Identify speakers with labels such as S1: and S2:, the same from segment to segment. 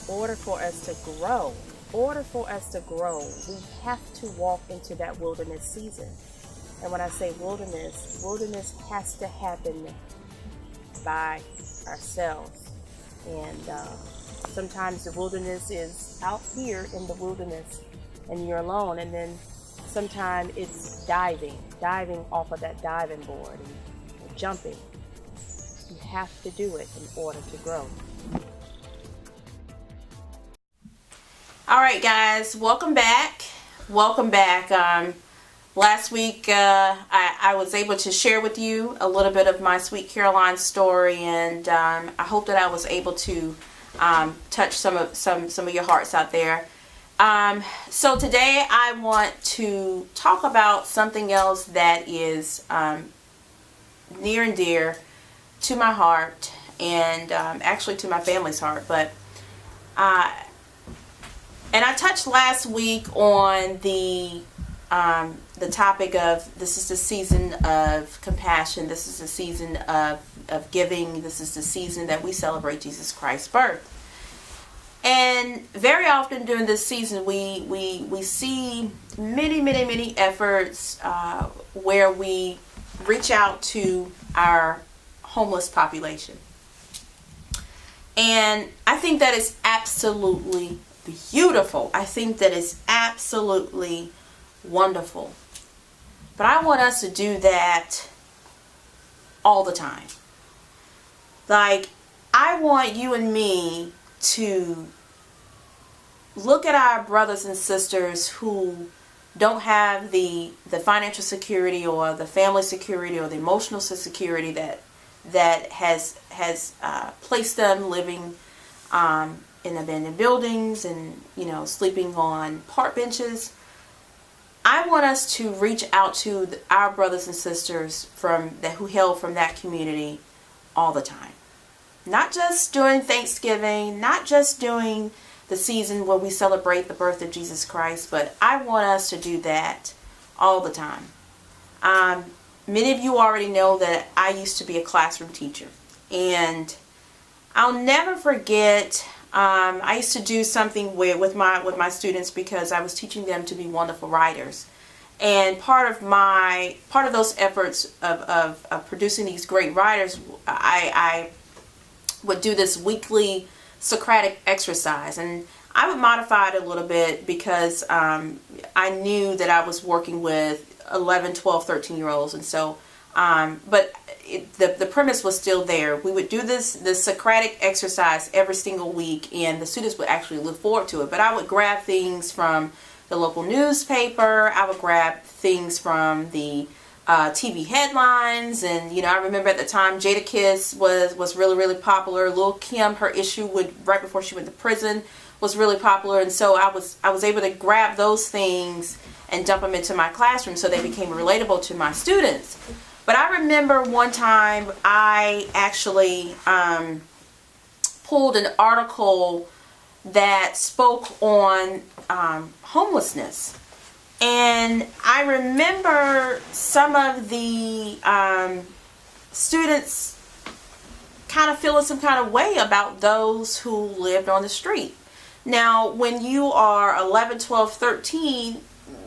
S1: order for us to grow, we have to walk into that wilderness season. And when I say wilderness has to happen by ourselves. And sometimes the wilderness is out here in the wilderness and you're alone. And then sometimes it's diving off of that diving board and jumping. You have to do it in order to grow.
S2: All right, guys, welcome back. Last week I was able to share with you a little bit of my Sweet Caroline story, and I hope that I was able to touch some of your hearts out there. So today I want to talk about something else that is near and dear to my heart, and actually to my family's heart. But and I touched last week on the topic of this is the season of compassion. This is the season of giving. This is the season that we celebrate Jesus Christ's birth. And very often during this season, we see many efforts where we reach out to our homeless population. And I think that is absolutely beautiful. I think that is absolutely wonderful. But I want us to do that all the time. Like, I want you and me to look at our brothers and sisters who don't have the financial security or the family security or the emotional security that has placed them living in abandoned buildings and, sleeping on park benches. I want us to reach out to our brothers and sisters who hail from that community all the time. Not just during Thanksgiving, not just during the season where we celebrate the birth of Jesus Christ, but I want us to do that all the time. Many of you already know that I used to be a classroom teacher, and I'll never forget. I used to do something with my students because I was teaching them to be wonderful writers, and part of those efforts of producing these great writers, I would do this weekly Socratic exercise, and I would modify it a little bit because I knew that I was working with 11, 12, 13-year-olds, and so but the premise was still there. We would do this Socratic exercise every single week, and the students would actually look forward to it. But I would grab things from the local newspaper. I would grab things from the TV headlines, and I remember at the time Jadakiss was really popular. Lil' Kim, her issue right before she went to prison was really popular, and so I was able to grab those things and dump them into my classroom so they became relatable to my students. But I remember one time I actually pulled an article that spoke on homelessness. And I remember some of the students kind of feeling some kind of way about those who lived on the street. Now, when you are 11, 12, 13,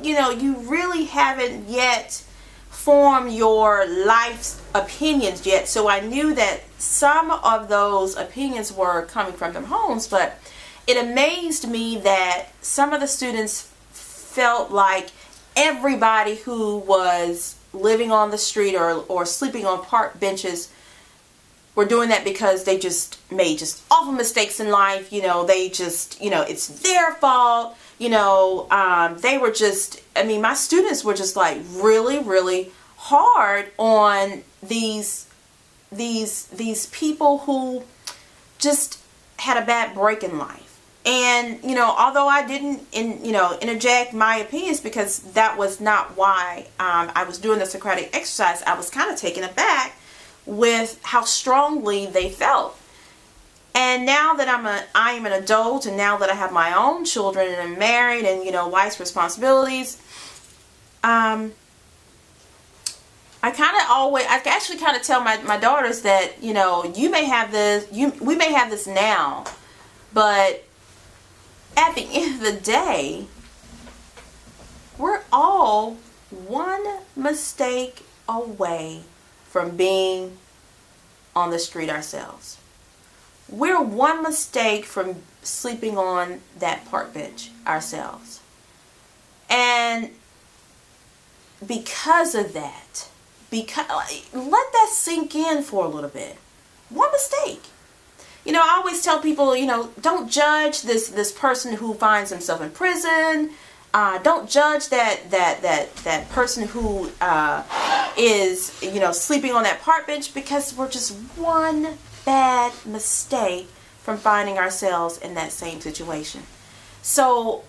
S2: you really haven't yet formed your life's opinions yet. So I knew that some of those opinions were coming from their homes, but it amazed me that some of the students felt like everybody who was living on the street or sleeping on park benches were doing that because they just made awful mistakes in life. They just, it's their fault. They were just, my students were just like really hard on these people who just had a bad break in life. And, although I didn't, interject my opinions because that was not why I was doing the Socratic exercise, I was kind of taken aback with how strongly they felt. And now that I am an adult, and now that I have my own children and I'm married and, wife's responsibilities, I actually kind of tell my daughters that, we may have this now, but at the end of the day, we're all one mistake away from being on the street ourselves. We're one mistake from sleeping on that park bench ourselves. And because of that, let that sink in for a little bit. One mistake. You know, I always tell people, you know, don't judge this person who finds himself in prison. Don't judge that person who is, you know, sleeping on that park bench, because we're just one bad mistake from finding ourselves in that same situation. So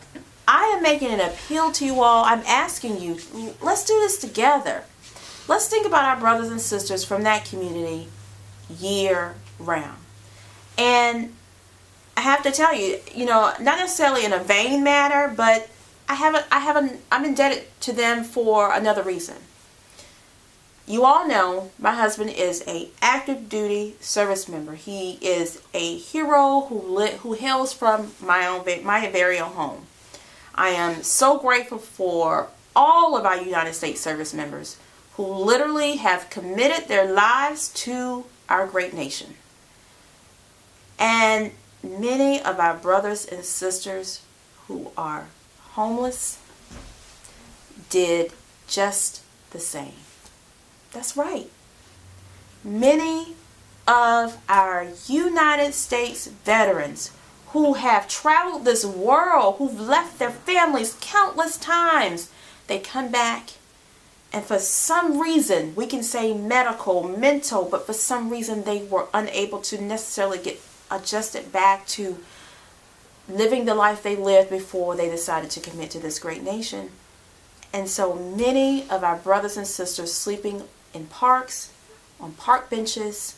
S2: I am making an appeal to you all. I'm asking you, let's do this together. Let's think about our brothers and sisters from that community year round. And I have to tell you, you know, not necessarily in a vain manner, but I'm indebted to them for another reason. You all know my husband is a active duty service member. He is a hero who hails from my very own home. I am so grateful for all of our United States service members who literally have committed their lives to our great nation. And many of our brothers and sisters who are homeless did just the same. That's right. Many of our United States veterans who have traveled this world, who've left their families countless times, they come back, and for some reason, we can say medical, mental, but for some reason they were unable to necessarily get adjusted back to living the life they lived before they decided to commit to this great nation. And so many of our brothers and sisters sleeping in parks, on park benches,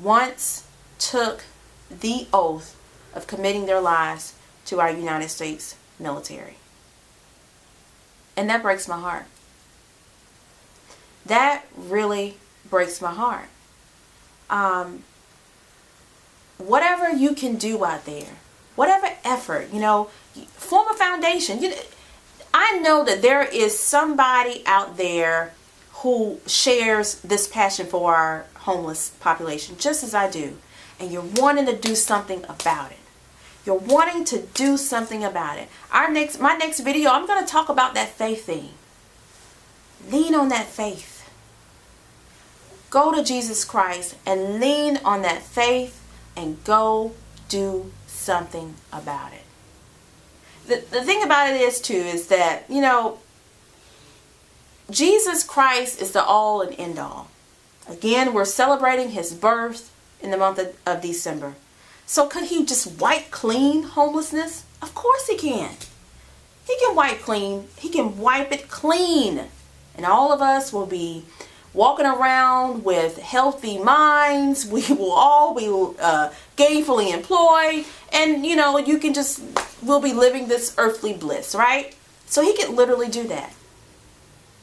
S2: once took the oath of committing their lives to our United States military. And that breaks my heart. That really breaks my heart. Whatever you can do out there, whatever effort, you know, form a foundation. I know that there is somebody out there who shares this passion for our homeless population, just as I do. And you're wanting to do something about it. You're wanting to do something about it. My next video, I'm going to talk about that faith thing. Lean on that faith. Go to Jesus Christ and lean on that faith and go do something about it. The thing about it is that, you know, Jesus Christ is the all and end all. Again, we're celebrating his birth in the month of December. So could he just wipe clean homelessness? Of course he can. He can wipe clean. He can wipe it clean. And all of us will be walking around with healthy minds. We will all be gainfully employed. And, you know, we'll be living this earthly bliss, right? So he could literally do that.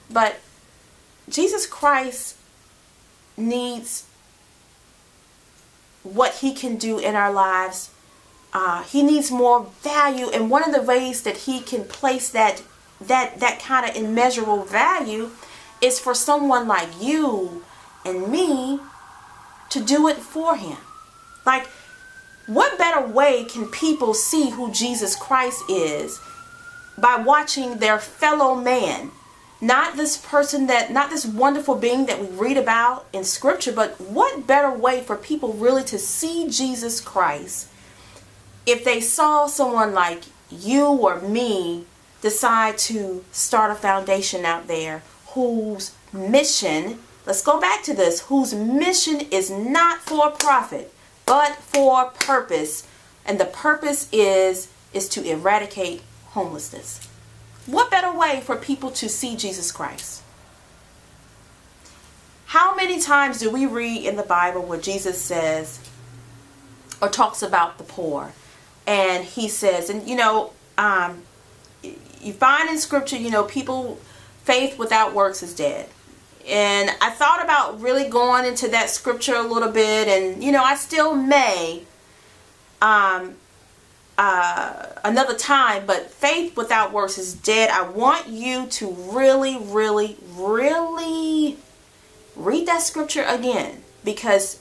S2: But Jesus Christ needs what he can do in our lives. He needs more value. And one of the ways that he can place that kind of immeasurable value is for someone like you and me to do it for him. Like, what better way can people see who Jesus Christ is by watching their fellow man? Not this person not this wonderful being that we read about in scripture, but what better way for people really to see Jesus Christ if they saw someone like you or me decide to start a foundation out there whose mission, let's go back to this, whose mission is not for profit, but for purpose. And the purpose is to eradicate homelessness. What better way for people to see Jesus Christ? How many times do we read in the Bible where Jesus says or talks about the poor? And he says, and you know, you find in scripture, you know, faith without works is dead. And I thought about really going into that scripture a little bit, and you know, I still may. another time, but faith without works is dead. I want you to really, really, really read that scripture again, because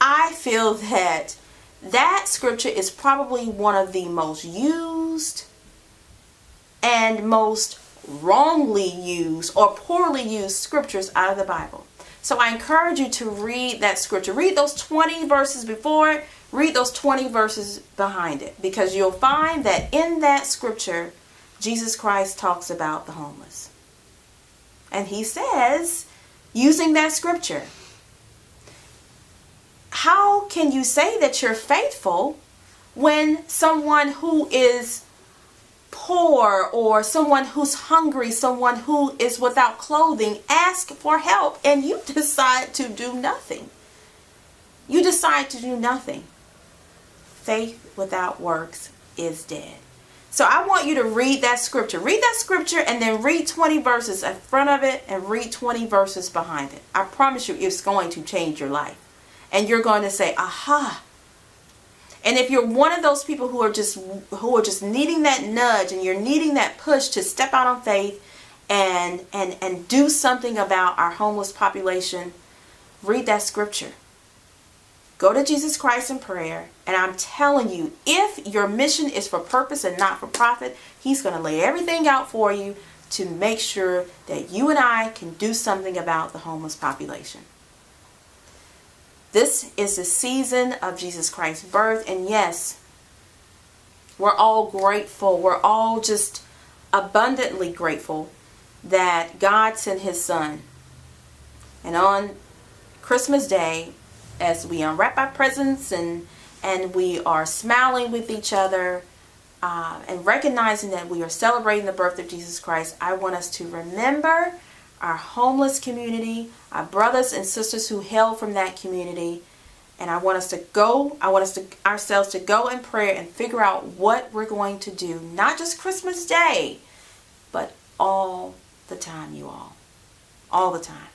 S2: I feel that that scripture is probably one of the most used and most wrongly used or poorly used scriptures out of the Bible. So I encourage you to read that scripture. Read those 20 verses before it. Read those 20 verses behind it, because you'll find that in that scripture, Jesus Christ talks about the homeless. And he says, using that scripture, how can you say that you're faithful when someone who is poor or someone who's hungry, someone who is without clothing, asks for help and you decide to do nothing? You decide to do nothing. Faith without works is dead. So I want you to read that scripture. Read that scripture and then read 20 verses in front of it and read 20 verses behind it. I promise you it's going to change your life. And you're going to say, aha. And if you're one of those people who are just needing that nudge and you're needing that push to step out on faith and do something about our homeless population, read that scripture. Go to Jesus Christ in prayer, and I'm telling you, if your mission is for purpose and not for profit, he's going to lay everything out for you to make sure that you and I can do something about the homeless population. This is the season of Jesus Christ's birth, and yes, we're all grateful. We're all just abundantly grateful that God sent his son. And on Christmas Day, as we unwrap our presents and we are smiling with each other and recognizing that we are celebrating the birth of Jesus Christ, I want us to remember our homeless community, our brothers and sisters who hail from that community. And I want us ourselves to go in prayer and figure out what we're going to do, not just Christmas Day, but all the time, you all the time.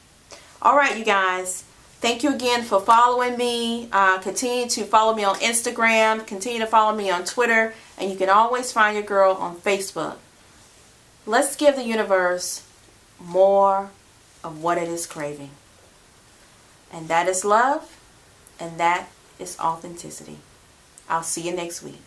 S2: All right, you guys. Thank you again for following me. Continue to follow me on Instagram. Continue to follow me on Twitter. And you can always find your girl on Facebook. Let's give the universe more of what it is craving. And that is love. And that is authenticity. I'll see you next week.